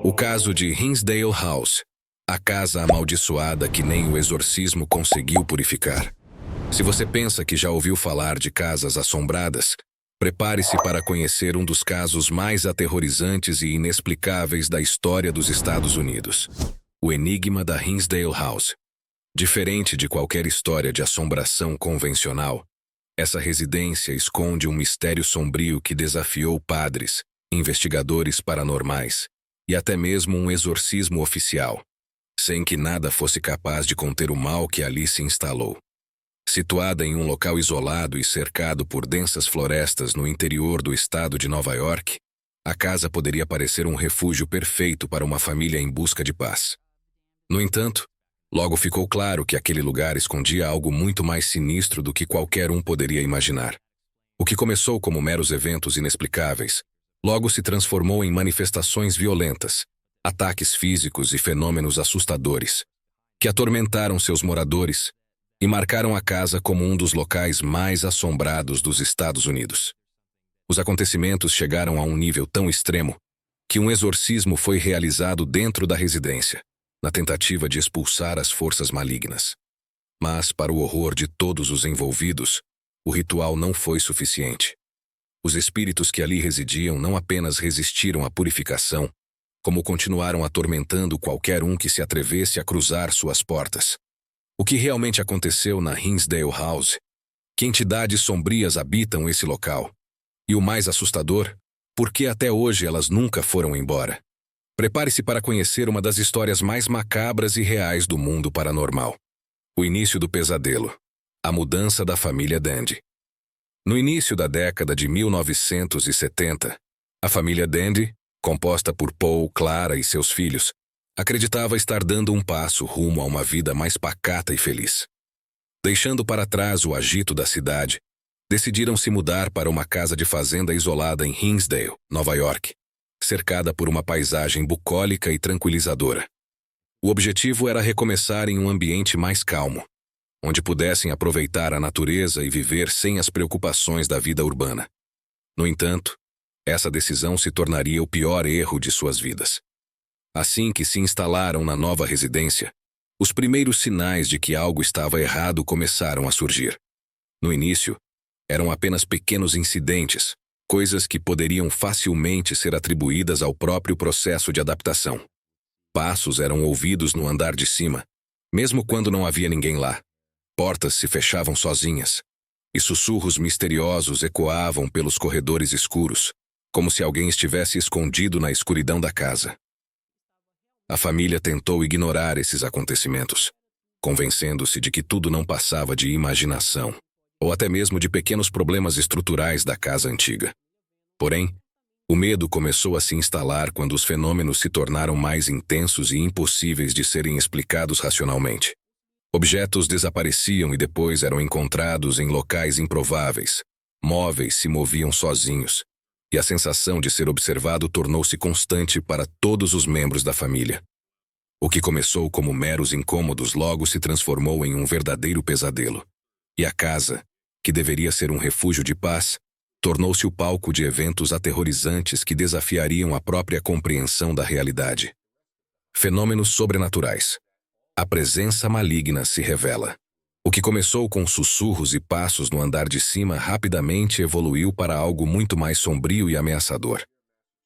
O caso de Hinsdale House, a casa amaldiçoada que nem o exorcismo conseguiu purificar. Se você pensa que já ouviu falar de casas assombradas, prepare-se para conhecer um dos casos mais aterrorizantes e inexplicáveis da história dos Estados Unidos. O enigma da Hinsdale House. Diferente de qualquer história de assombração convencional, essa residência esconde um mistério sombrio que desafiou padres, investigadores paranormais e até mesmo um exorcismo oficial, sem que nada fosse capaz de conter o mal que ali se instalou. Situada em um local isolado e cercado por densas florestas no interior do estado de Nova York, a casa poderia parecer um refúgio perfeito para uma família em busca de paz. No entanto, logo ficou claro que aquele lugar escondia algo muito mais sinistro do que qualquer um poderia imaginar. O que começou como meros eventos inexplicáveis, logo se transformou em manifestações violentas, ataques físicos e fenômenos assustadores, que atormentaram seus moradores e marcaram a casa como um dos locais mais assombrados dos Estados Unidos. Os acontecimentos chegaram a um nível tão extremo que um exorcismo foi realizado dentro da residência, na tentativa de expulsar as forças malignas. Mas, para o horror de todos os envolvidos, o ritual não foi suficiente. Os espíritos que ali residiam não apenas resistiram à purificação, como continuaram atormentando qualquer um que se atrevesse a cruzar suas portas. O que realmente aconteceu na Hinsdale House? Que entidades sombrias habitam esse local? E o mais assustador, por que até hoje elas nunca foram embora? Prepare-se para conhecer uma das histórias mais macabras e reais do mundo paranormal. O início do pesadelo. A mudança da família Dandy. No início da década de 1970, a família Dandy, composta por Paul, Clara e seus filhos, acreditava estar dando um passo rumo a uma vida mais pacata e feliz. Deixando para trás o agito da cidade, decidiram se mudar para uma casa de fazenda isolada em Hinsdale, Nova York, cercada por uma paisagem bucólica e tranquilizadora. O objetivo era recomeçar em um ambiente mais calmo, onde pudessem aproveitar a natureza e viver sem as preocupações da vida urbana. No entanto, essa decisão se tornaria o pior erro de suas vidas. Assim que se instalaram na nova residência, os primeiros sinais de que algo estava errado começaram a surgir. No início, eram apenas pequenos incidentes, coisas que poderiam facilmente ser atribuídas ao próprio processo de adaptação. Passos eram ouvidos no andar de cima, mesmo quando não havia ninguém lá. Portas se fechavam sozinhas, e sussurros misteriosos ecoavam pelos corredores escuros, como se alguém estivesse escondido na escuridão da casa. A família tentou ignorar esses acontecimentos, convencendo-se de que tudo não passava de imaginação, ou até mesmo de pequenos problemas estruturais da casa antiga. Porém, o medo começou a se instalar quando os fenômenos se tornaram mais intensos e impossíveis de serem explicados racionalmente. Objetos desapareciam e depois eram encontrados em locais improváveis. Móveis se moviam sozinhos, e a sensação de ser observado tornou-se constante para todos os membros da família. O que começou como meros incômodos logo se transformou em um verdadeiro pesadelo. E a casa, que deveria ser um refúgio de paz, tornou-se o palco de eventos aterrorizantes que desafiariam a própria compreensão da realidade. Fenômenos sobrenaturais. A presença maligna se revela. O que começou com sussurros e passos no andar de cima rapidamente evoluiu para algo muito mais sombrio e ameaçador.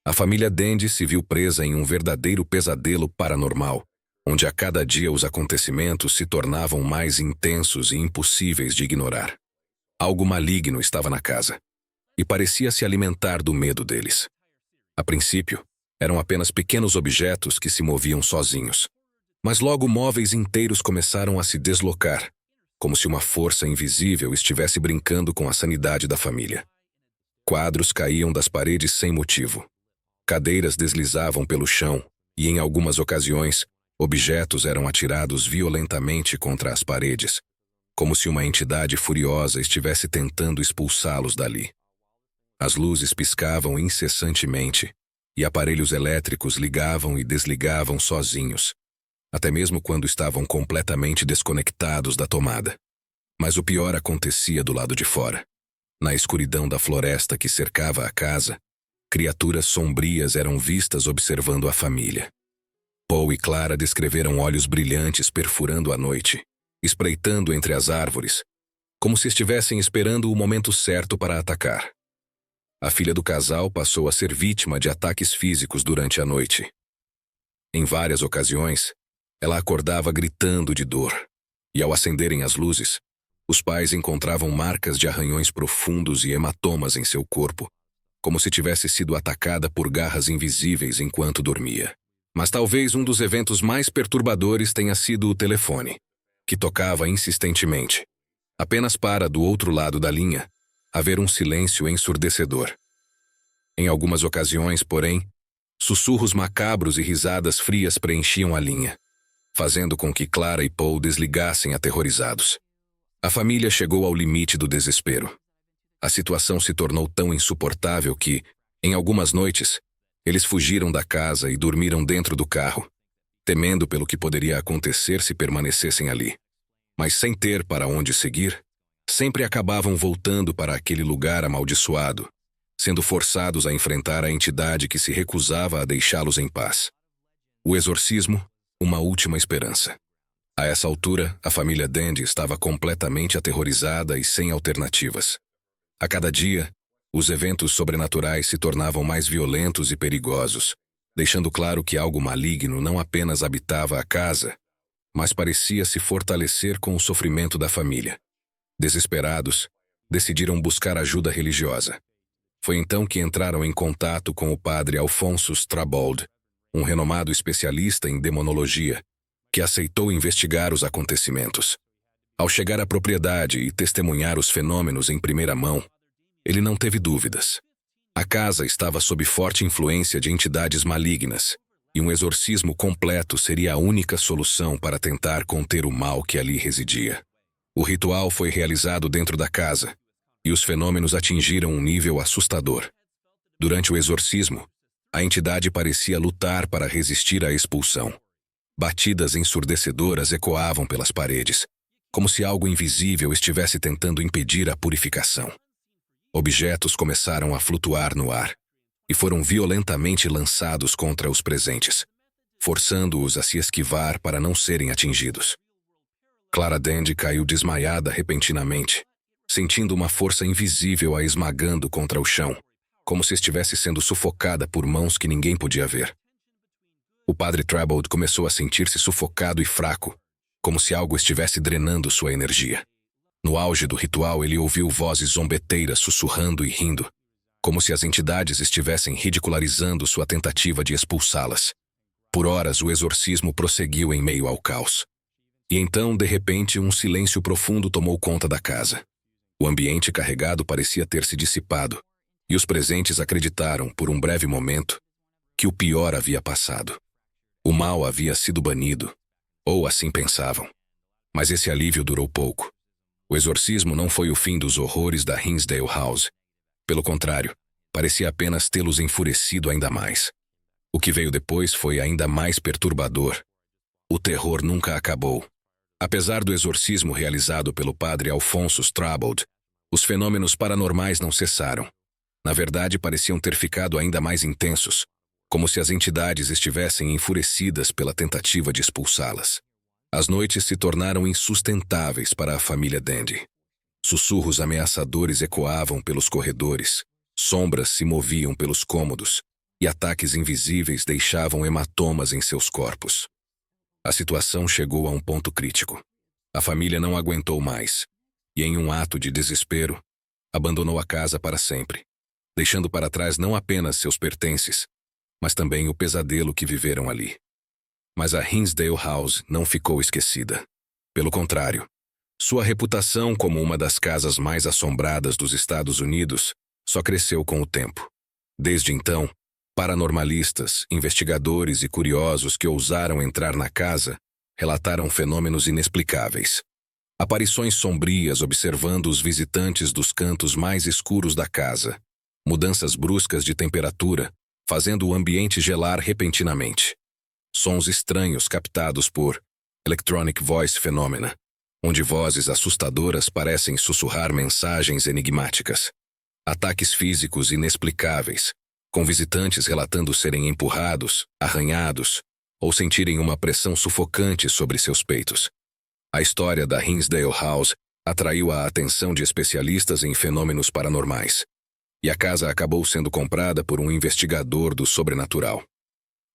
A família Dandy se viu presa em um verdadeiro pesadelo paranormal, onde a cada dia os acontecimentos se tornavam mais intensos e impossíveis de ignorar. Algo maligno estava na casa, e parecia se alimentar do medo deles. A princípio, eram apenas pequenos objetos que se moviam sozinhos. Mas logo móveis inteiros começaram a se deslocar, como se uma força invisível estivesse brincando com a sanidade da família. Quadros caíam das paredes sem motivo. Cadeiras deslizavam pelo chão e, em algumas ocasiões, objetos eram atirados violentamente contra as paredes, como se uma entidade furiosa estivesse tentando expulsá-los dali. As luzes piscavam incessantemente, e aparelhos elétricos ligavam e desligavam sozinhos, até mesmo quando estavam completamente desconectados da tomada. Mas o pior acontecia do lado de fora. Na escuridão da floresta que cercava a casa, criaturas sombrias eram vistas observando a família. Paul e Clara descreveram olhos brilhantes perfurando a noite, espreitando entre as árvores, como se estivessem esperando o momento certo para atacar. A filha do casal passou a ser vítima de ataques físicos durante a noite. Em várias ocasiões, ela acordava gritando de dor, e ao acenderem as luzes, os pais encontravam marcas de arranhões profundos e hematomas em seu corpo, como se tivesse sido atacada por garras invisíveis enquanto dormia. Mas talvez um dos eventos mais perturbadores tenha sido o telefone, que tocava insistentemente, apenas para, do outro lado da linha, haver um silêncio ensurdecedor. Em algumas ocasiões, porém, sussurros macabros e risadas frias preenchiam a linha, fazendo com que Clara e Paul desligassem aterrorizados. A família chegou ao limite do desespero. A situação se tornou tão insuportável que, em algumas noites, eles fugiram da casa e dormiram dentro do carro, temendo pelo que poderia acontecer se permanecessem ali. Mas sem ter para onde seguir, sempre acabavam voltando para aquele lugar amaldiçoado, sendo forçados a enfrentar a entidade que se recusava a deixá-los em paz. O exorcismo, uma última esperança. A essa altura, a família Dandy estava completamente aterrorizada e sem alternativas. A cada dia, os eventos sobrenaturais se tornavam mais violentos e perigosos, deixando claro que algo maligno não apenas habitava a casa, mas parecia se fortalecer com o sofrimento da família. Desesperados, decidiram buscar ajuda religiosa. Foi então que entraram em contato com o padre Alfonso Strabold, um renomado especialista em demonologia, que aceitou investigar os acontecimentos. Ao chegar à propriedade e testemunhar os fenômenos em primeira mão, ele não teve dúvidas. A casa estava sob forte influência de entidades malignas, e um exorcismo completo seria a única solução para tentar conter o mal que ali residia. O ritual foi realizado dentro da casa, e os fenômenos atingiram um nível assustador. Durante o exorcismo, a entidade parecia lutar para resistir à expulsão. Batidas ensurdecedoras ecoavam pelas paredes, como se algo invisível estivesse tentando impedir a purificação. Objetos começaram a flutuar no ar e foram violentamente lançados contra os presentes, forçando-os a se esquivar para não serem atingidos. Clara Dandy caiu desmaiada repentinamente, sentindo uma força invisível a esmagando contra o chão, como se estivesse sendo sufocada por mãos que ninguém podia ver. O padre Strabold começou a sentir-se sufocado e fraco, como se algo estivesse drenando sua energia. No auge do ritual, ele ouviu vozes zombeteiras sussurrando e rindo, como se as entidades estivessem ridicularizando sua tentativa de expulsá-las. Por horas, o exorcismo prosseguiu em meio ao caos. E então, de repente, um silêncio profundo tomou conta da casa. O ambiente carregado parecia ter se dissipado, e os presentes acreditaram, por um breve momento, que o pior havia passado. O mal havia sido banido, ou assim pensavam. Mas esse alívio durou pouco. O exorcismo não foi o fim dos horrores da Hinsdale House. Pelo contrário, parecia apenas tê-los enfurecido ainda mais. O que veio depois foi ainda mais perturbador. O terror nunca acabou. Apesar do exorcismo realizado pelo padre Alfonso Strabold, os fenômenos paranormais não cessaram. Na verdade, pareciam ter ficado ainda mais intensos, como se as entidades estivessem enfurecidas pela tentativa de expulsá-las. As noites se tornaram insustentáveis para a família Dandy. Sussurros ameaçadores ecoavam pelos corredores, sombras se moviam pelos cômodos, e ataques invisíveis deixavam hematomas em seus corpos. A situação chegou a um ponto crítico. A família não aguentou mais, e em um ato de desespero, abandonou a casa para sempre, deixando para trás não apenas seus pertences, mas também o pesadelo que viveram ali. Mas a Hinsdale House não ficou esquecida. Pelo contrário, sua reputação como uma das casas mais assombradas dos Estados Unidos só cresceu com o tempo. Desde então, paranormalistas, investigadores e curiosos que ousaram entrar na casa relataram fenômenos inexplicáveis. Aparições sombrias observando os visitantes dos cantos mais escuros da casa, mudanças bruscas de temperatura, fazendo o ambiente gelar repentinamente. Sons estranhos captados por Electronic Voice Phenomena, onde vozes assustadoras parecem sussurrar mensagens enigmáticas. Ataques físicos inexplicáveis, com visitantes relatando serem empurrados, arranhados ou sentirem uma pressão sufocante sobre seus peitos. A história da Hinsdale House atraiu a atenção de especialistas em fenômenos paranormais, e a casa acabou sendo comprada por um investigador do sobrenatural.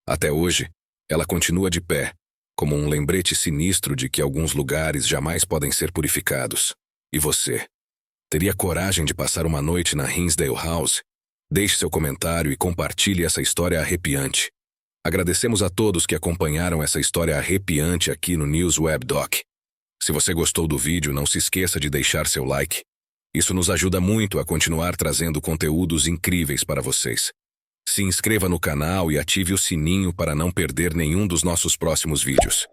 Até hoje, ela continua de pé, como um lembrete sinistro de que alguns lugares jamais podem ser purificados. E você? Teria coragem de passar uma noite na Hinsdale House? Deixe seu comentário e compartilhe essa história arrepiante. Agradecemos a todos que acompanharam essa história arrepiante aqui no News Web Doc. Se você gostou do vídeo, não se esqueça de deixar seu like. Isso nos ajuda muito a continuar trazendo conteúdos incríveis para vocês. Se inscreva no canal e ative o sininho para não perder nenhum dos nossos próximos vídeos.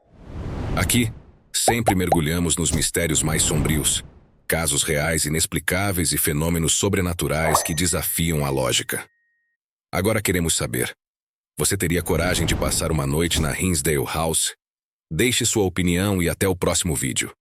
Aqui, sempre mergulhamos nos mistérios mais sombrios, casos reais inexplicáveis e fenômenos sobrenaturais que desafiam a lógica. Agora queremos saber: você teria coragem de passar uma noite na Hinsdale House? Deixe sua opinião e até o próximo vídeo.